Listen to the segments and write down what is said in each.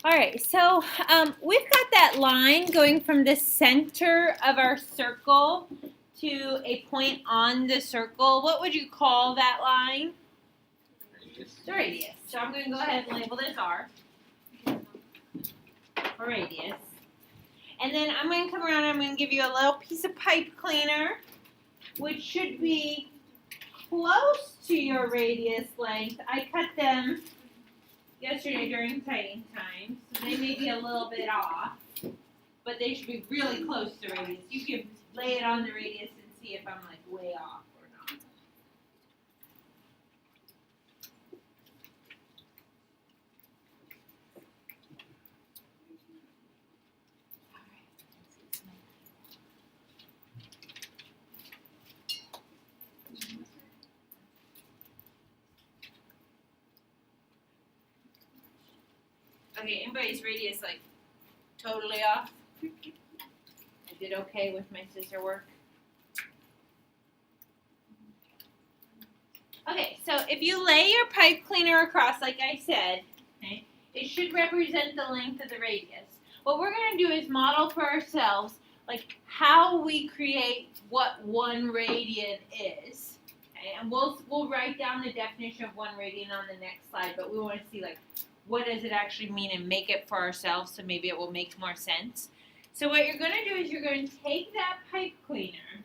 All right, so we've got that line going from the center of our circle to a point on the circle. What would you call that line? Radius. The radius. So I'm going to go ahead and label this R for radius. And then I'm going to come around and I'm going to give you a little piece of pipe cleaner, which should be close to your radius length. I cut them yesterday during tighting time, so they may be a little bit off, but they should be really close to radius. You can lay it on the radius and see if I'm like way off or not. Okay, anybody's radius like totally off? I did okay with my scissor work. Okay, so if you lay your pipe cleaner across, like I said, okay, it should represent the length of the radius. What we're going to do is model for ourselves like how we create what 1 radian is. Okay, and we'll write down the definition of 1 radian on the next slide, but we want to see like what does it actually mean and make it for ourselves so maybe it will make more sense. So what you're going to do is you're going to take that pipe cleaner,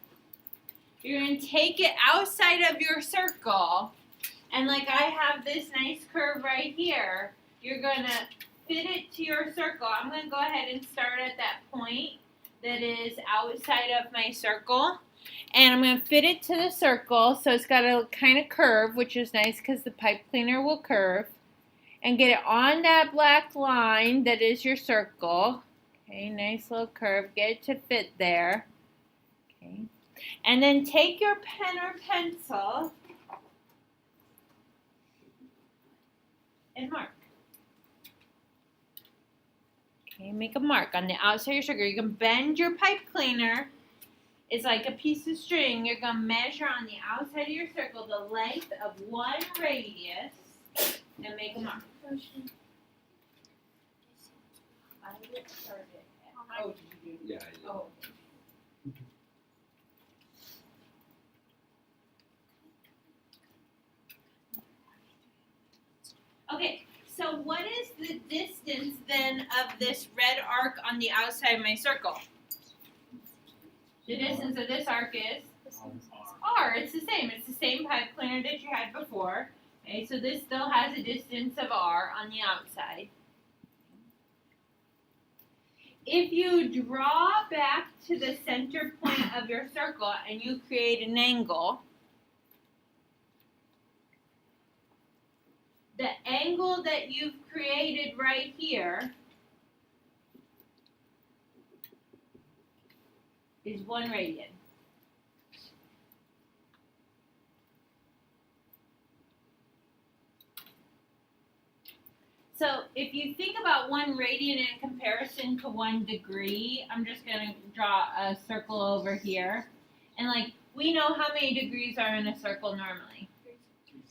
you're going to take it outside of your circle, and like I have this nice curve right here, you're going to fit it to your circle. I'm going to go ahead and start at that point that is outside of my circle, and I'm going to fit it to the circle so it's got a kind of curve, which is nice because the pipe cleaner will curve. And get it on that black line that is your circle. Okay, nice little curve. Get it to fit there. Okay. And then take your pen or pencil and mark. Okay, make a mark on the outside of your circle. You can bend your pipe cleaner. It's like a piece of string. You're going to measure on the outside of your circle the length of 1 radius and make a mark. Oh, did you do? Yeah, I did. Oh. Okay, so what is the distance then of this red arc on the outside of my circle? The distance of this arc is R. It's the same. It's the same pipe cleaner that you had before. Okay, so this still has a distance of R on the outside. If you draw back to the center point of your circle and you create an angle, the angle that you've created right here is 1 radian. So if you think about 1 radian in comparison to 1 degree, I'm just going to draw a circle over here. And like, we know how many degrees are in a circle normally.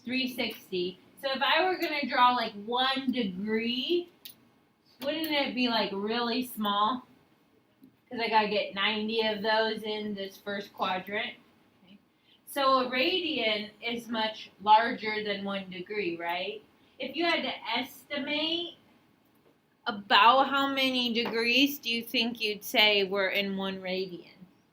360. So if I were going to draw like 1 degree, wouldn't it be like really small? Because I got to get 90 of those in this first quadrant. Okay. So a radian is much larger than 1 degree, right? If you had to estimate about how many degrees do you think you'd say were in 1 radian?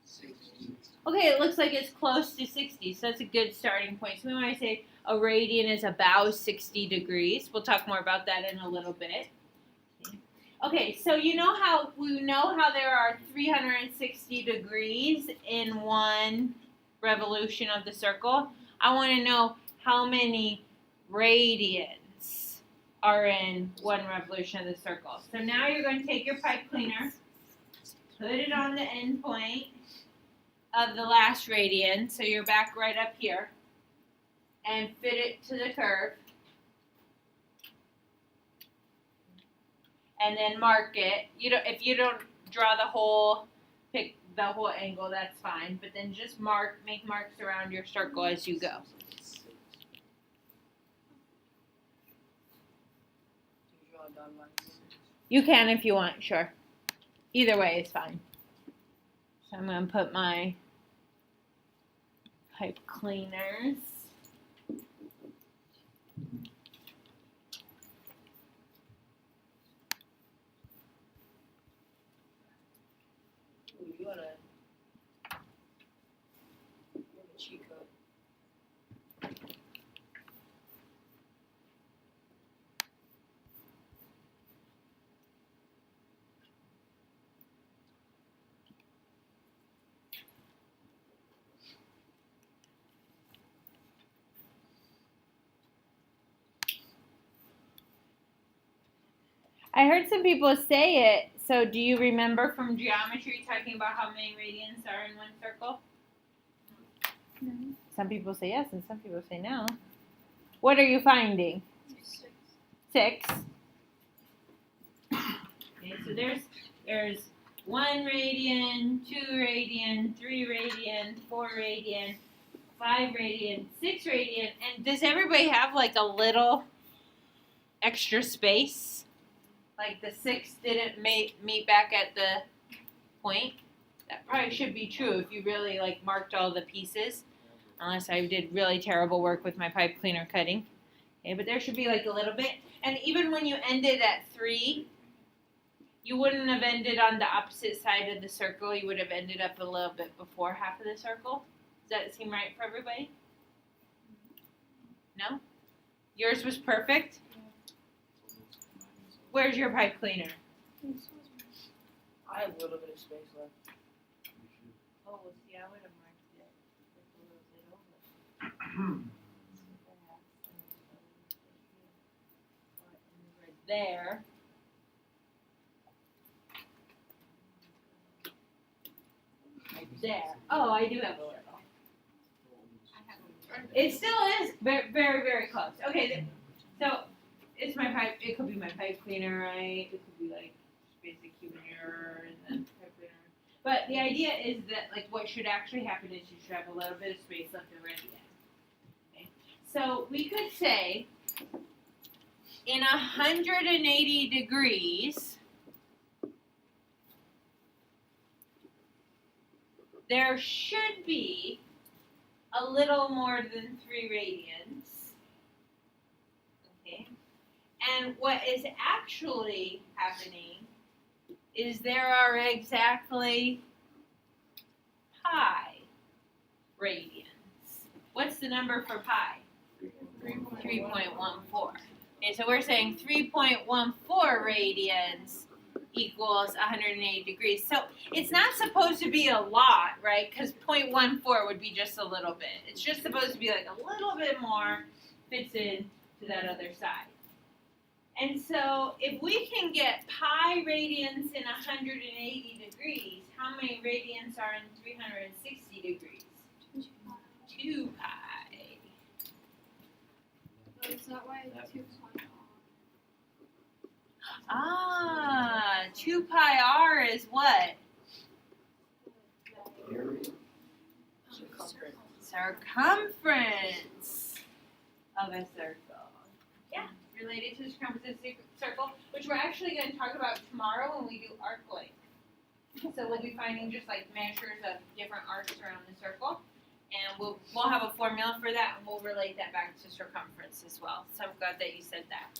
60. Okay, it looks like it's close to 60, so that's a good starting point. So we might say a radian is about 60 degrees. We'll talk more about that in a little bit. Okay, so we know how there are 360 degrees in 1 revolution of the circle. I want to know how many radians are in 1 revolution of the circle. So now you're going to take your pipe cleaner, put it on the end point of the last radian, so you're back right up here, and fit it to the curve. And then mark it. If you don't draw pick the whole angle, that's fine. But then just make marks around your circle as you go. You can if you want, sure. Either way is fine. So I'm going to put my pipe cleaners. Ooh, you wanna give a cheat code. I heard some people say it. So do you remember from geometry talking about how many radians are in one circle? No. Some people say yes and some people say no. What are you finding? 6. Okay, so there's 1 radian, 2 radian, 3 radian, 4 radian, 5 radian, 6 radian. And does everybody have like a little extra space? Like the 6 didn't meet back at the point? That probably should be true if you really like marked all the pieces. Unless I did really terrible work with my pipe cleaner cutting. Okay, but there should be like a little bit. And even when you ended at 3, you wouldn't have ended on the opposite side of the circle. You would have ended up a little bit before half of the circle. Does that seem right for everybody? No? Yours was perfect? Where's your pipe cleaner? I have a little bit of space left. Oh, well, see, I would have marked it just a little bit over. Right there. Right there. Oh, I do have a little. It still is very, very, very close. Okay, so it's my pipe. It could be my pipe cleaner, right? It could be like basic human error and then pipe cleaner. But the idea is that like what should actually happen is you should have a little bit of space left over at the end. Okay, so we could say in 180 degrees, there should be a little more than 3 radians. Okay. And what is actually happening is there are exactly pi radians. What's the number for pi? 3.14. Okay, so we're saying 3.14 radians equals 180 degrees. So it's not supposed to be a lot, right? Because 0.14 would be just a little bit. It's just supposed to be like a little bit more fits in to that other side. And so if we can get pi radians in 180 degrees, how many radians are in 360 degrees? 2 pi. Is that why 2 pi? Ah, 2 pi r is what? Circumference of a circle. Yeah, related to the circumference of a circle, which we're actually going to talk about tomorrow when we do arc length. So we'll be finding just like measures of different arcs around the circle, and we'll have a formula for that, and we'll relate that back to circumference as well. So I'm glad that you said that.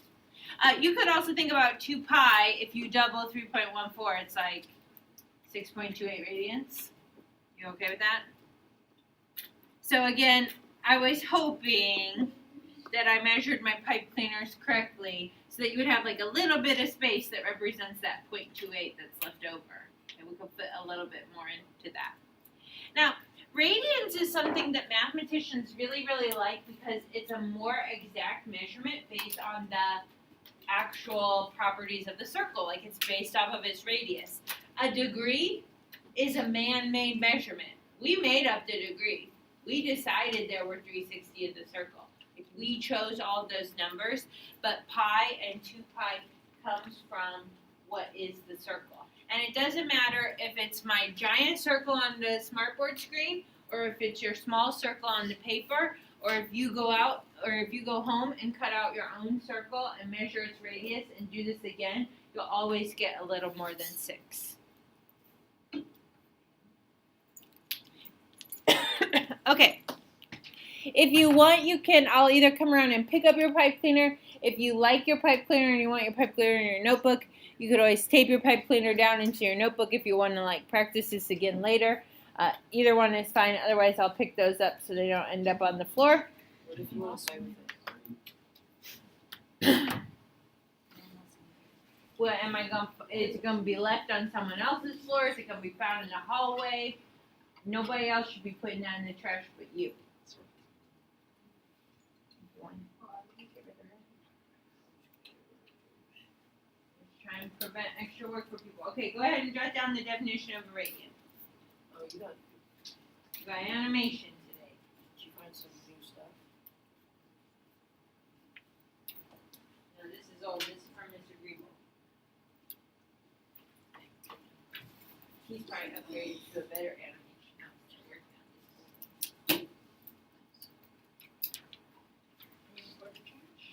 You could also think about 2 pi. If you double 3.14, it's like 6.28 radians. You okay with that? So again, I was hoping that I measured my pipe cleaners correctly so that you would have like a little bit of space that represents that 0.28 that's left over. And we could fit a little bit more into that. Now, radians is something that mathematicians really, really like because it's a more exact measurement based on the actual properties of the circle. Like it's based off of its radius. A degree is a man-made measurement. We made up the degree. We decided there were 360 in the circle. We chose all those numbers, but pi and 2 pi comes from what is the circle. And it doesn't matter if it's my giant circle on the smartboard screen or if it's your small circle on the paper, or if you go out or if you go home and cut out your own circle and measure its radius and do this again, you'll always get a little more than 6. Okay. If you want, I'll either come around and pick up your pipe cleaner. If you like your pipe cleaner and you want your pipe cleaner in your notebook, you could always tape your pipe cleaner down into your notebook if you want to practice this again later. Either one is fine. Otherwise, I'll pick those up so they don't end up on the floor. What if you want to play with it? Well, is it going to be left on someone else's floor? Is it going to be found in the hallway? Nobody else should be putting that in the trash but you. Try and prevent extra work for people. Okay, go ahead and jot down the definition of a radian. Oh, you got? You got animation today. Did you find some new stuff? No, this is old. This is from Mr. Grebo. He's probably upgraded to a better animation. Now he's working on this.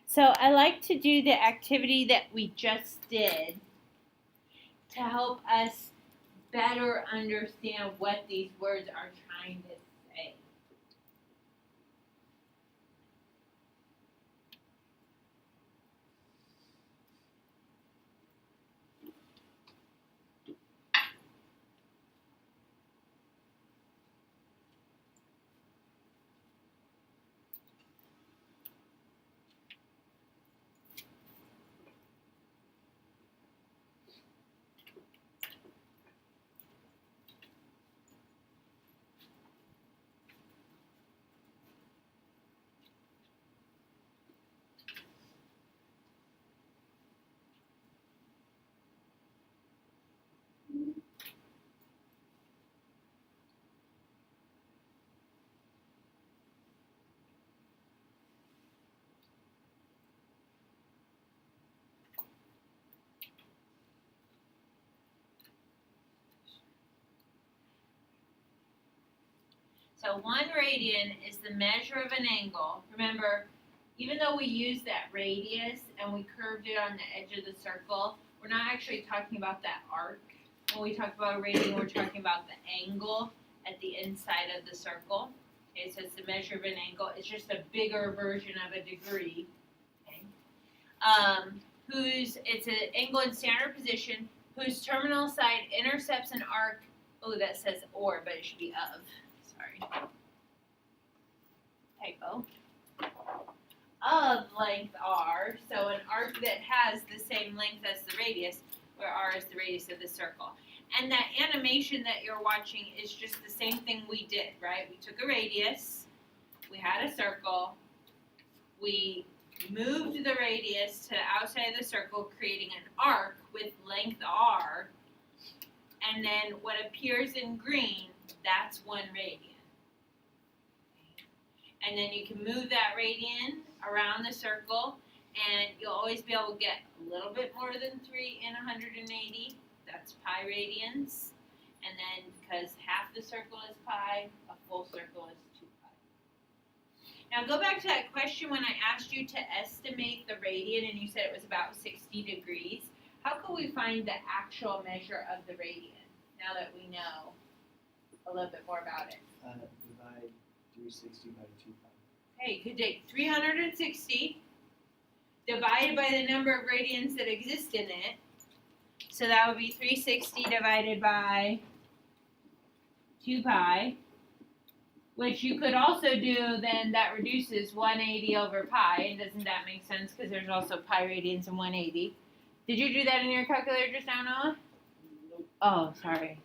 So I like to do the activity that we just did to help us better understand what these words are trying to say. So 1 radian is the measure of an angle. Remember, even though we used that radius and we curved it on the edge of the circle, we're not actually talking about that arc. When we talk about a radian, we're talking about the angle at the inside of the circle. Okay, so it's the measure of an angle. It's just a bigger version of a degree. Okay. It's an angle in standard position whose terminal side intercepts an arc. Oh, that says or, but it should be of. Sorry. Typo. Of length r, so an arc that has the same length as the radius, where r is the radius of the circle. And that animation that you're watching is just the same thing we did, right? We took a radius, we had a circle, we moved the radius to outside of the circle, creating an arc with length r, and then what appears in green, that's 1 radian. And then you can move that radian around the circle, and you'll always be able to get a little bit more than 3 in 180. That's pi radians. And then, because half the circle is pi, a full circle is 2 pi. Now go back to that question when I asked you to estimate the radian, and you said it was about 60 degrees. How can we find the actual measure of the radian, now that we know a little bit more about it? Divide 360 by 2 pi. Okay, you could take 360 divided by the number of radians that exist in it. So that would be 360 divided by 2 pi, which you could also do, then that reduces 180 over pi. And doesn't that make sense? Because there's also pi radians in 180. Did you do that in your calculator just now, Noah? Nope. Oh, sorry.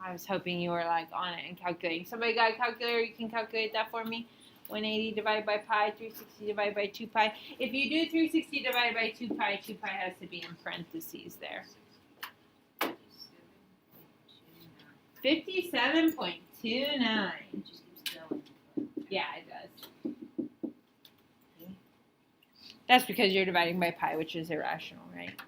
I was hoping you were on it and calculating. Somebody got a calculator? You can calculate that for me. 180 divided by pi, 360 divided by 2 pi. If you do 360 divided by 2 pi has to be in parentheses there. 57.29. Just keeps going. Yeah, it does. That's because you're dividing by pi, which is irrational, right?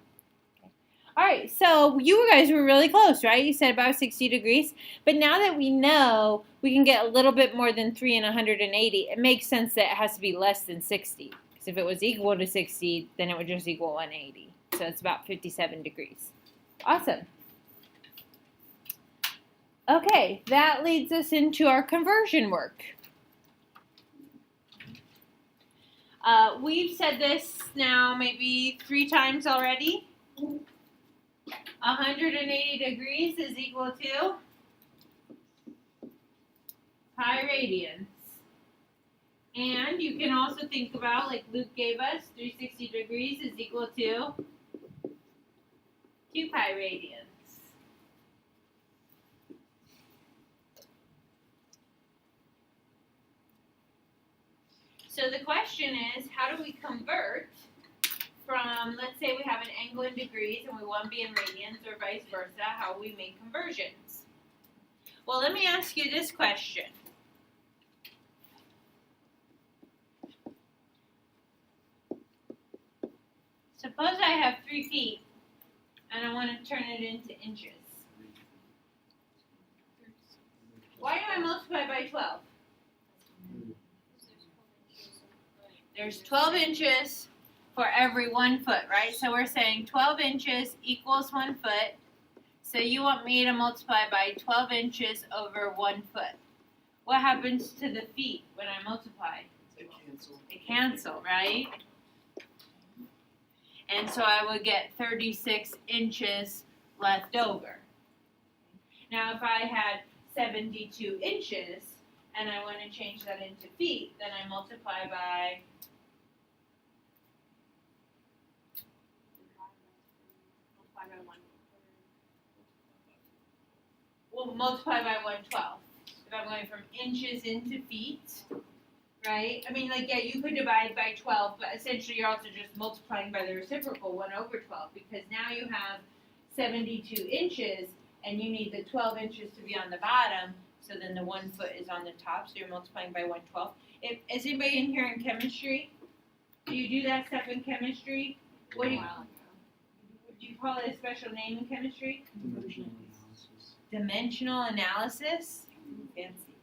Okay. All right, so you guys were really close, right? You said about 60 degrees. But now that we know we can get a little bit more than 3 and 180, it makes sense that it has to be less than 60. Because if it was equal to 60, then it would just equal 180. So it's about 57 degrees. Awesome. Okay, that leads us into our conversion work. We've said this now maybe 3 times already. 180 degrees is equal to pi radians. And you can also think about, like Luke gave us, 360 degrees is equal to 2 pi radians. So the question is, how do we convert from, let's say we have an angle in degrees and we want to be in radians, or vice versa, how we make conversions? Well, let me ask you this question. Suppose I have 3 feet and I want to turn it into inches. Why do I multiply by 12? There's 12 inches for every 1 foot, right? So we're saying 12 inches equals 1 foot. So you want me to multiply by 12 inches over 1 foot. What happens to the feet when I multiply? They cancel. They cancel, right? And so I would get 36 inches left over. Now if I had 72 inches and I want to change that into feet, then I multiply by, we'll multiply by 1/12. If I'm going from inches into feet, right? I mean, like, yeah, you could divide by 12, but essentially you're also just multiplying by the reciprocal, 1/12, because now you have 72 inches, and you need the 12 inches to be on the bottom, so then the 1 foot is on the top, so you're multiplying by 1/12. Is anybody in here in chemistry? Do you do that stuff in chemistry? What do you call it a special name in chemistry? Dimensional analysis. Dimensional analysis? Fancy.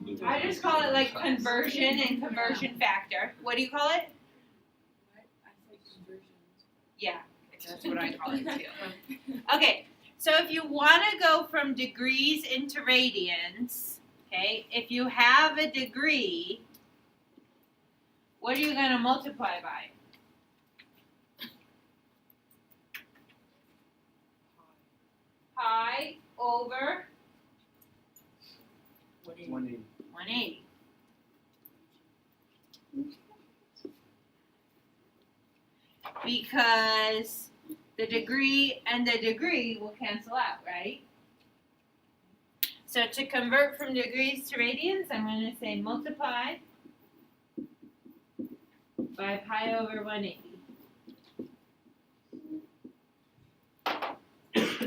Luke. I just call it like conversion and conversion factor. What do you call it? Yeah, that's what I call it too. Okay, so if you want to go from degrees into radians, okay, if you have a degree, what are you going to multiply by? Pi over 180. 180. Because the degree and the degree will cancel out, right? So to convert from degrees to radians, I'm going to say multiply by pi over 180.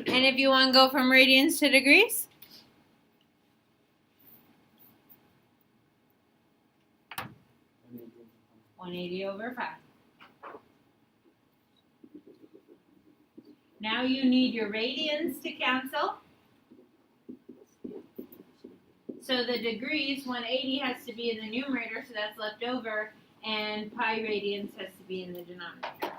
And if you want to go from radians to degrees? 180 over pi. Now you need your radians to cancel. So the degrees, 180 has to be in the numerator, so that's left over, and pi radians has to be in the denominator.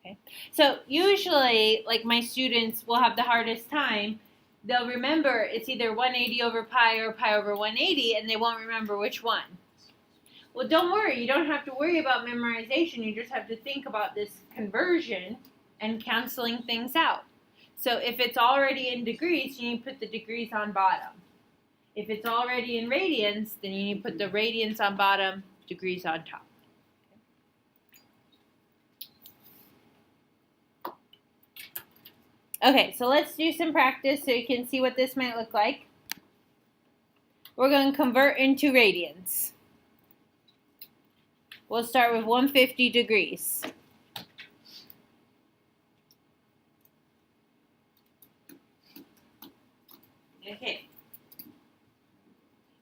Okay. So usually, like my students will have the hardest time. They'll remember it's either 180 over pi or pi over 180, and they won't remember which one. Well, don't worry. You don't have to worry about memorization. You just have to think about this conversion and canceling things out. So if it's already in degrees, you need to put the degrees on bottom. If it's already in radians, then you need to put the radians on bottom, degrees on top. Okay, so let's do some practice so you can see what this might look like. We're going to convert into radians. We'll start with 150 degrees. Okay.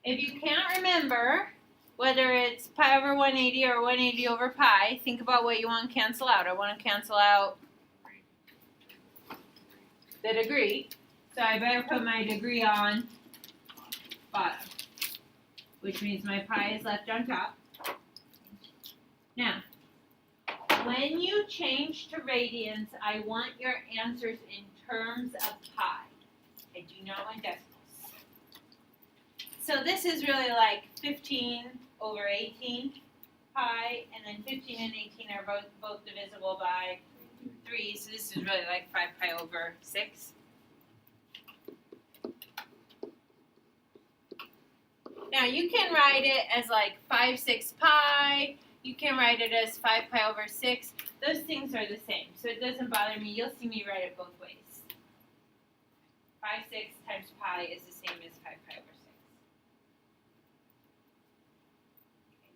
If you can't remember what whether it's pi over 180 or 180 over pi, think about what you want to cancel out. I want to cancel out the degree, so I better put my degree on bottom, which means my pi is left on top. Now, when you change to radians, I want your answers in terms of pi. I do not want decimals. So this is really like 15 over 18 pi, and then 15 and 18 are both divisible by 3, so this is really like 5 pi over 6. Now you can write it as like 5 6 pi, you can write it as 5 pi over 6. Those things are the same, so it doesn't bother me. You'll see me write it both ways. 5 6 times pi is the same as 5 pi over 6.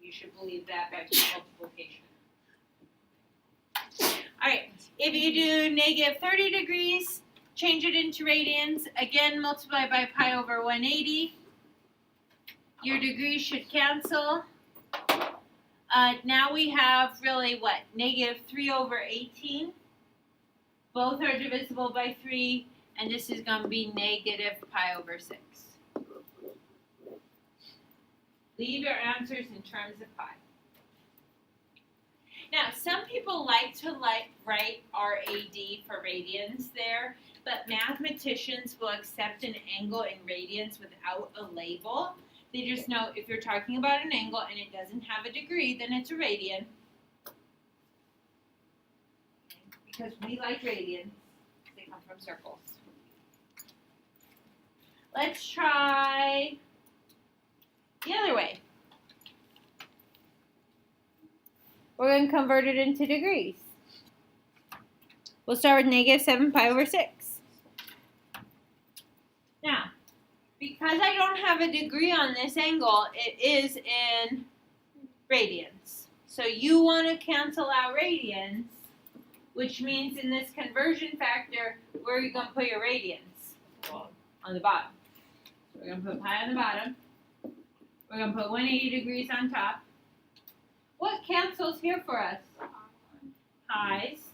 You should believe that by multiplication. Alright, if you do negative 30 degrees, change it into radians, again multiply by pi over 180. Your degrees should cancel. Now we have really what? Negative 3 over 18. Both are divisible by 3, and this is going to be negative pi over 6. Leave your answers in terms of pi. Now, some people like to write RAD for radians there, but mathematicians will accept an angle in radians without a label. They just know if you're talking about an angle and it doesn't have a degree, then it's a radian. Because we like radians. They come from circles. Let's try the other way. We're going to convert it into degrees. We'll start with negative 7 pi over 6. Now, because I don't have a degree on this angle, it is in radians. So you want to cancel out radians, which means in this conversion factor, where are you going to put your radians? On the bottom. So we're going to put pi on the bottom. We're going to put 180 degrees on top. What cancels here for us? Pi's.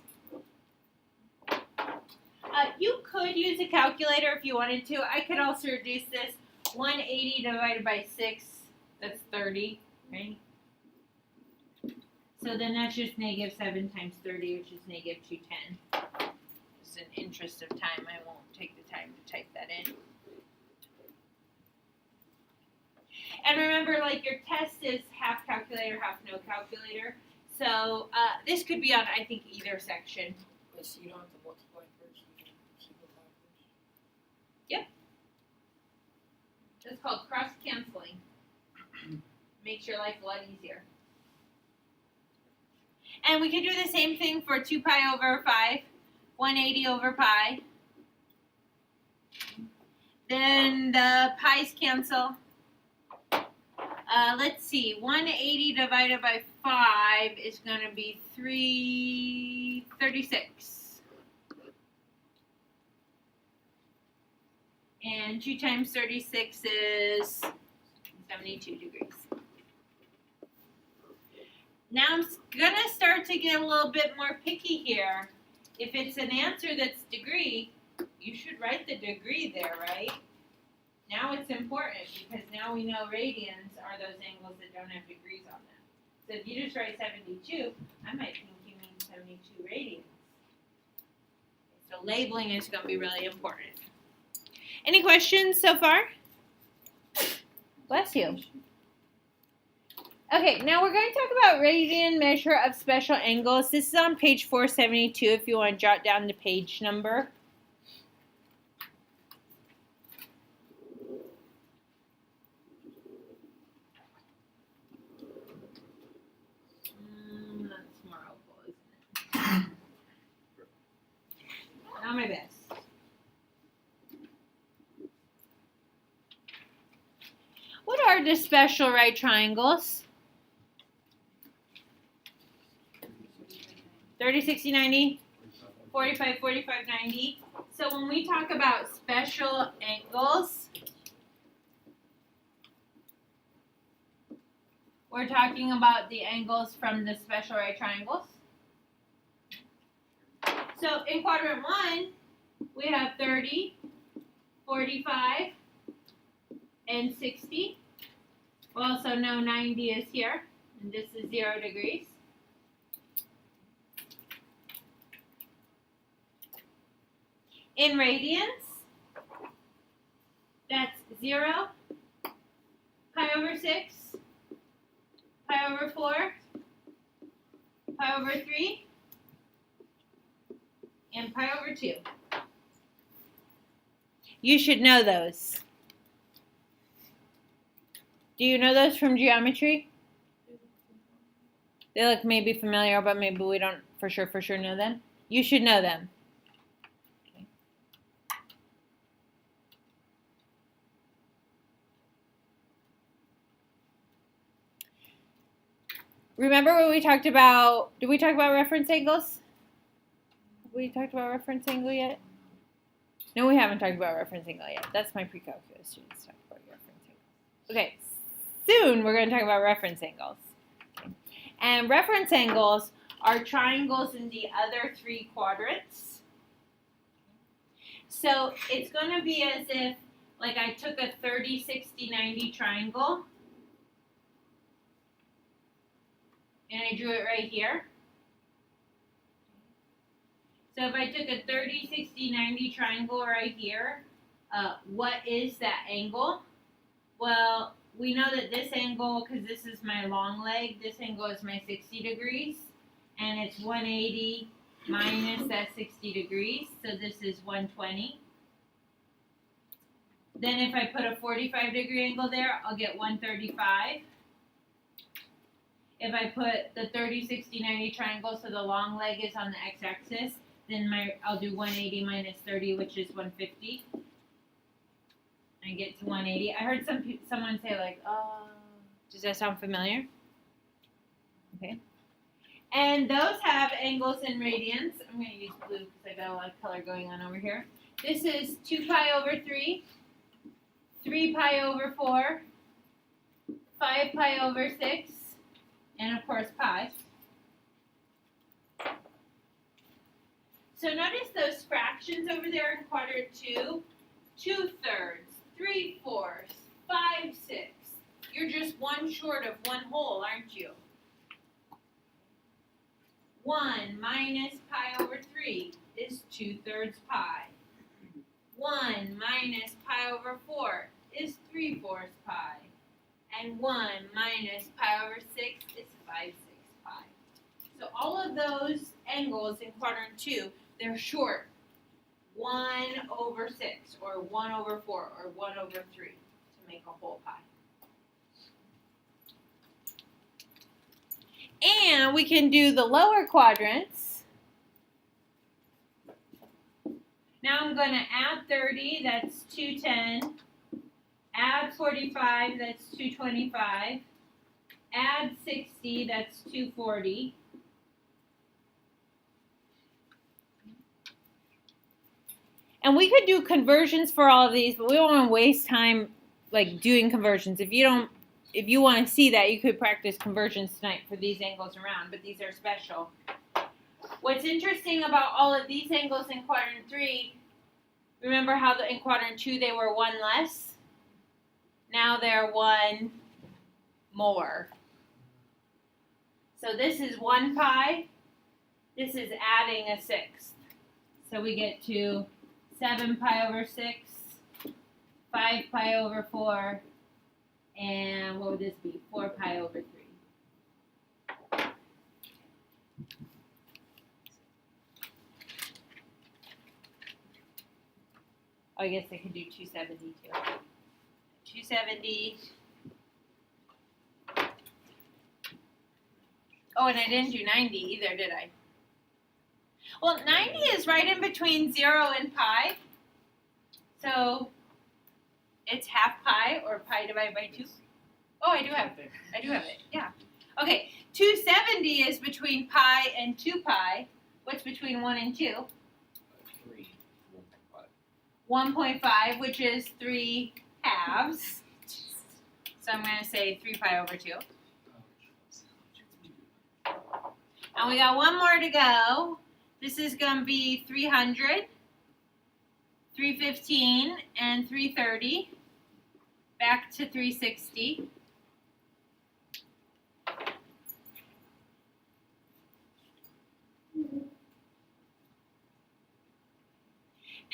You could use a calculator if you wanted to. I could also reduce this. 180 divided by 6, that's 30, right? So then that's just negative 7 times 30, which is negative 210. Just in interest of time, I won't take the time to type that in. And remember, like, your test is half calculator, half no calculator. So this could be on, I think, either section. Wait, so you don't have to multiply first, you can simplify first? It's called cross-canceling. Makes your life a lot easier. And we can do the same thing for 2 pi over 5, 180 over pi. Then the pi's cancel. Let's see, 180 divided by 5 is going to be 336. And 2 times 36 is 72 degrees. Now I'm going to start to get a little bit more picky here. If it's an answer that's degree, you should write the degree there, right? Now it's important because now we know radians are those angles that don't have degrees on them. So if you just write 72, I might think you mean 72 radians. So labeling is going to be really important. Any questions so far? Bless you. Okay, now we're going to talk about radian measure of special angles. This is on page 472 if you want to jot down the page number. That's more helpful, isn't it? Not my best. What are the special right triangles? 30, 60, 90, 45, 45, 90. So when we talk about special angles, we're talking about the angles from the special right triangles. So in quadrant 1, we have 30, 45, and 60. We also know 90 is here, and this is 0 degrees. In radians, that's 0, pi over 6, pi over 4, pi over 3, and pi over 2. You should know those. Do you know those from geometry? They look maybe familiar, but maybe we don't for sure know them. You should know them. Okay. Remember when we talked about, did we talk about reference angles? Have we talked about reference angle yet? No, we haven't talked about reference angle yet. That's my pre-calculus students talk about reference angles. Okay, soon we're going to talk about reference angles. Okay. And reference angles are triangles in the other 3 quadrants. So it's going to be as if, like, I took a 30, 60, 90 triangle, and I drew it right here. So if I took a 30, 60, 90 triangle right here, what is that angle? Well, we know that this angle, because this is my long leg, this angle is my 60 degrees, and it's 180 minus that 60 degrees, so this is 120. Then if I put a 45 degree angle there, I'll get 135. If I put the 30, 60, 90 triangle, so the long leg is on the x-axis, then I'll do 180 minus 30, which is 150. I get to 180. I heard someone say like, does that sound familiar? Okay. And those have angles in radians. I'm going to use blue because I got a lot of color going on over here. This is 2 pi over 3, 3 pi over 4, 5 pi over 6, and of course pi. So notice those fractions over there in quadrant 2, 2/3, 3/4, 5/6. You're just one short of one whole, aren't you? 1 minus pi over 3 is 2/3 pi. 1 minus pi over 4 is 3/4 pi. And 1 minus pi over 6 is 5/6 pi. So all of those angles in quadrant 2, they're short. 1/6, or 1/4, or 1/3 to make a whole pi. And we can do the lower quadrants. Now I'm going to add 30, that's 210. Add 45, that's 225. Add 60, that's 240. And we could do conversions for all of these, but we don't want to waste time like doing conversions. If you want to see that, you could practice conversions tonight for these angles around, but these are special. What's interesting about all of these angles in quadrant 3, remember how in quadrant 2 they were 1 less? Now they're 1 more. So this is 1 pi. This is adding a 6th. So we get to 7 pi over 6, 5 pi over 4, and what would this be? 4 pi over 3. Oh, I guess I could do 270 too. 270. Oh, and I didn't do 90 either, did I? Well, 90 is right in between 0 and pi. So it's half pi, or pi divided by 2. Oh, I do have it. Yeah. Okay, 270 is between pi and 2 pi. What's between 1 and 2? 3, 1.5, which is 3 halves. So I'm going to say 3 pi over 2. And we got one more to go. This is going to be 300, 315, and 330. Back to 360.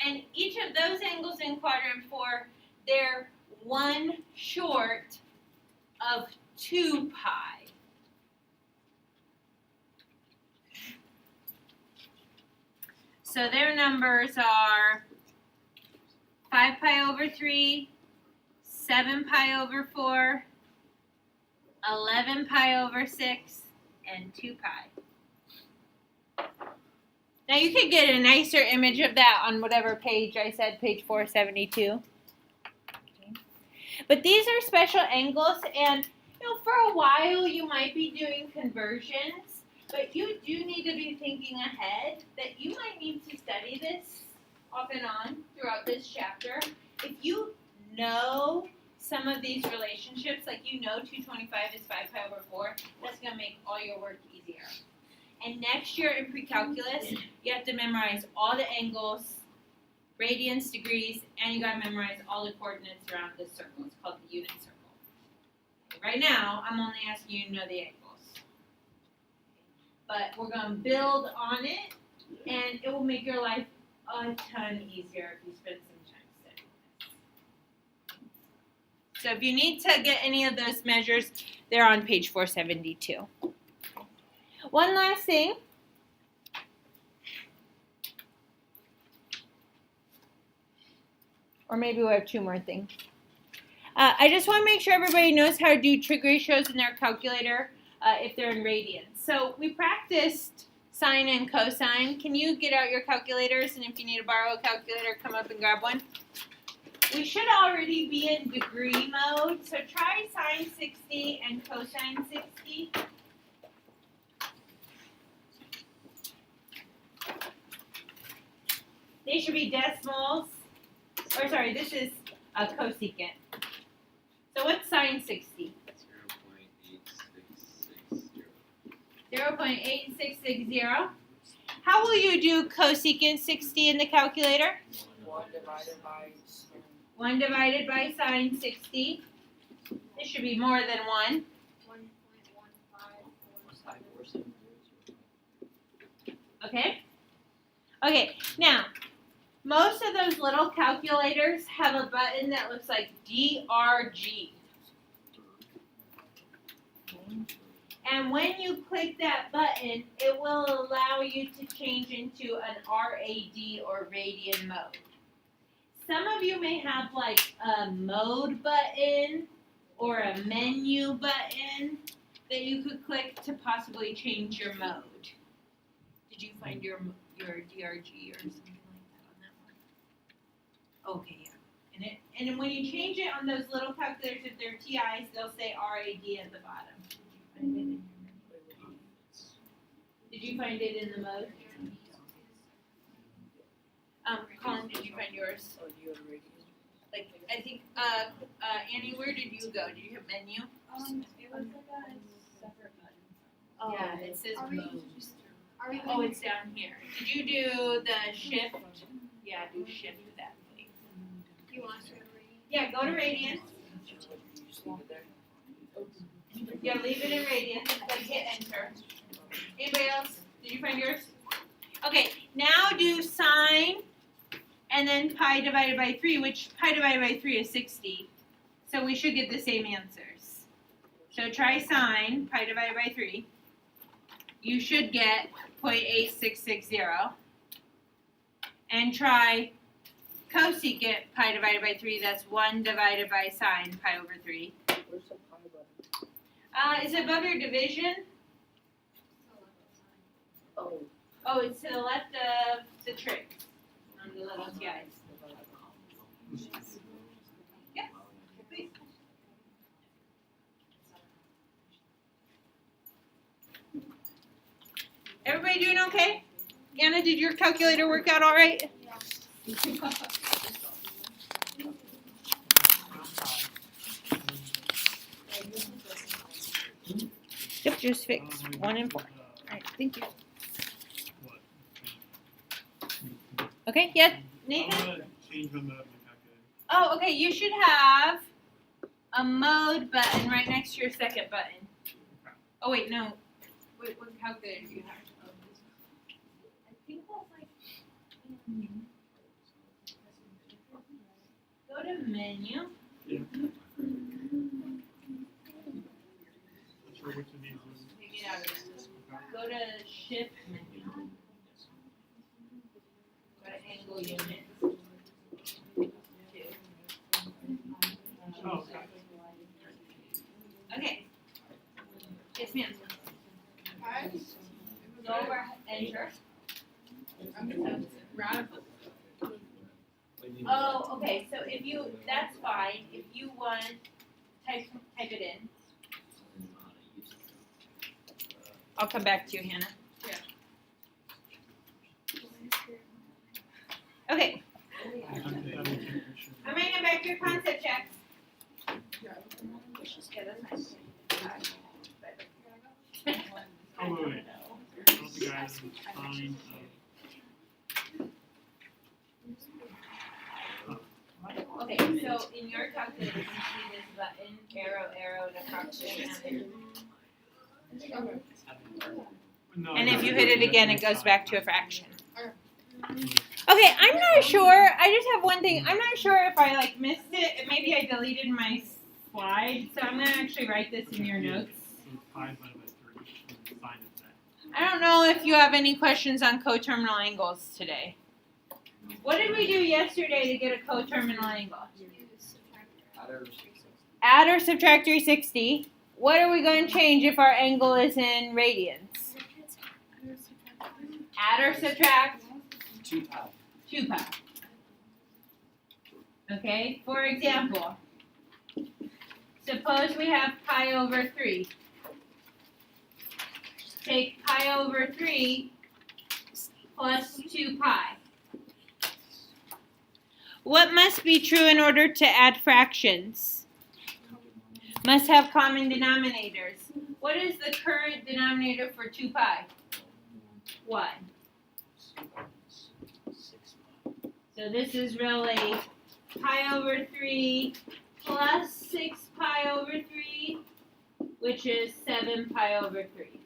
And each of those angles in quadrant 4, they're 1 short of 2 pi. So their numbers are 5 pi over 3, 7 pi over 4, 11 pi over 6, and 2 pi. Now you could get a nicer image of that on whatever page I said, page 472. But these are special angles, and for a while you might be doing conversions, but you do need to be thinking ahead that you might need to study this off and on throughout this chapter. If you know some of these relationships, like 225 is 5 pi over 4, that's going to make all your work easier. And next year in pre-calculus, you have to memorize all the angles, radians, degrees, and you got to memorize all the coordinates around this circle. It's called the unit circle. Right now, I'm only asking you to know the angles. But we're going to build on it, and it will make your life a ton easier if you spend some time studying this. So if you need to get any of those measures, they're on page 472. One last thing. Or maybe we'll have 2 more things. I just want to make sure everybody knows how to do trig ratios in their calculator if they're in radians. So we practiced sine and cosine. Can you get out your calculators? And if you need to borrow a calculator, come up and grab one. We should already be in degree mode. So try sine 60 and cosine 60. They should be decimals. Or sorry, this is a cosecant. So what's sine 60? 0.8660. How will you do cosecant 60 in the calculator? 1 divided by 1 divided by sine 60. This should be more than 1. 1.1547. Okay? Okay, now, most of those little calculators have a button that looks like DRG. And when you click that button, it will allow you to change into an RAD or radian mode. Some of you may have like a mode button or a menu button that you could click to possibly change your mode. Did you find your DRG or something like that on that one? Okay, yeah. And when you change it on those little calculators, if they're TIs, they'll say RAD at the bottom. Did you find it in the mode? Colin, did you find yours? Oh, you have a radian? Like, I think, Annie, where did you go? Did you hit menu? It was like a separate button. Oh, Yeah. it says Are we- mode. Are we Oh, it's down here. Did you do the shift? Yeah, do shift with that, please. you want us to read? Yeah, go to Radian. You just leave it there? Yeah, leave it in Radian, then hit enter. Anybody else? Did you find yours? Okay, now do sine and then pi divided by 3, which pi divided by 3 is 60. So we should get the same answers. So try sine, pi divided by 3. You should get 0.8660. And try cosecant pi divided by 3. That's 1 divided by sine pi over 3. Where's the pi button? Is it above your division? Oh. Oh, it's to the left of the trig on the little TIs. Yeah, please. Everybody doing okay? Anna, did your calculator work out all right? Yep. just fix 1 and 4. All right, thank you. Okay, yeah, Nathan? Change the mode of my calculator. Oh, okay, you should have a mode button right next to your second button. Oh, wait, no. Wait, what calculator do you have? I think that's like. Go to menu. Yeah. Not sure which of these is. Take it out of this. Go to shift menu. Go to angle unit. Oh, okay. Okay. Yes, ma'am. Go over, enter. Radical. Oh, okay, so if you, that's fine, if you want, type it in. I'll come back to you, Hannah. Yeah. Okay, I'm bringing back your concept checks. Yeah, that's nice. Oh, wait. I don't think I have signed. Okay, so in your calculator, you see this button, arrow to approximate. No, And no, if you hit it again, it goes back to a signed. fraction. Okay, I'm not sure. I just have one thing. I'm not sure if I missed it. Maybe I deleted my slide. So I'm gonna actually write this in your notes. So it's 5 divided by 3. And sign it back. I don't know if you have any questions on coterminal angles today. What did we do yesterday to get a coterminal angle? Add or subtract 360. What are we going to change if our angle is in radians? Add or subtract 2 pi. 2 pi. Okay, for example, suppose we have pi over 3. Take pi over 3 plus 2 pi. What must be true in order to add fractions? Must have common denominators. What is the current denominator for 2 pi? 1. So this is really pi over 3 plus 6 pi over 3, which is 7 pi over 3.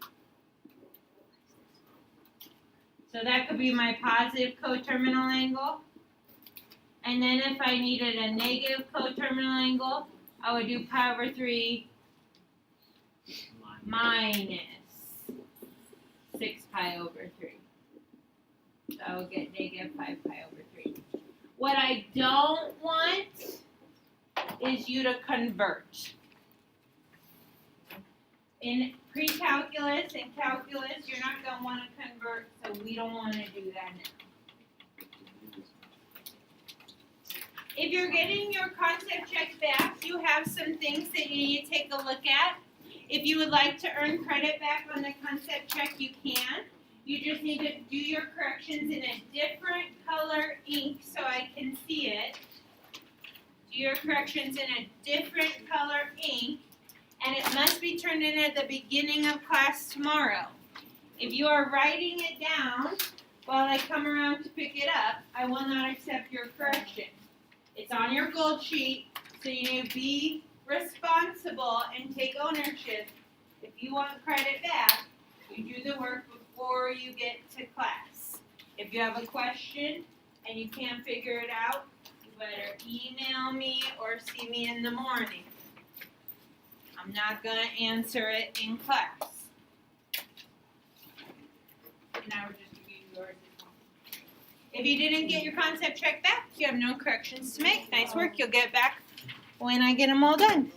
So that could be my positive coterminal angle. And then if I needed a negative coterminal angle, I would do pi over 3 minus 6 pi over 3. So I would get negative 5 pi over 3. What I don't want is you to convert. In pre-calculus and calculus, you're not going to want to convert, so we don't want to do that now. If you're getting your concept check back, you have some things that you need to take a look at. If you would like to earn credit back on the concept check, you can. You just need to do your corrections in a different color ink so I can see it. Do your corrections in a different color ink, and it must be turned in at the beginning of class tomorrow. If you are writing it down while I come around to pick it up, I will not accept your correction. It's on your gold sheet, so you need to be responsible and take ownership. If you want credit back, you do the work before you get to class. If you have a question and you can't figure it out, you better email me or see me in the morning. I'm not going to answer it in class. And I would just give you yours. If you didn't get your concept check back, you have no corrections to make. Nice work. You'll get it back when I get them all done.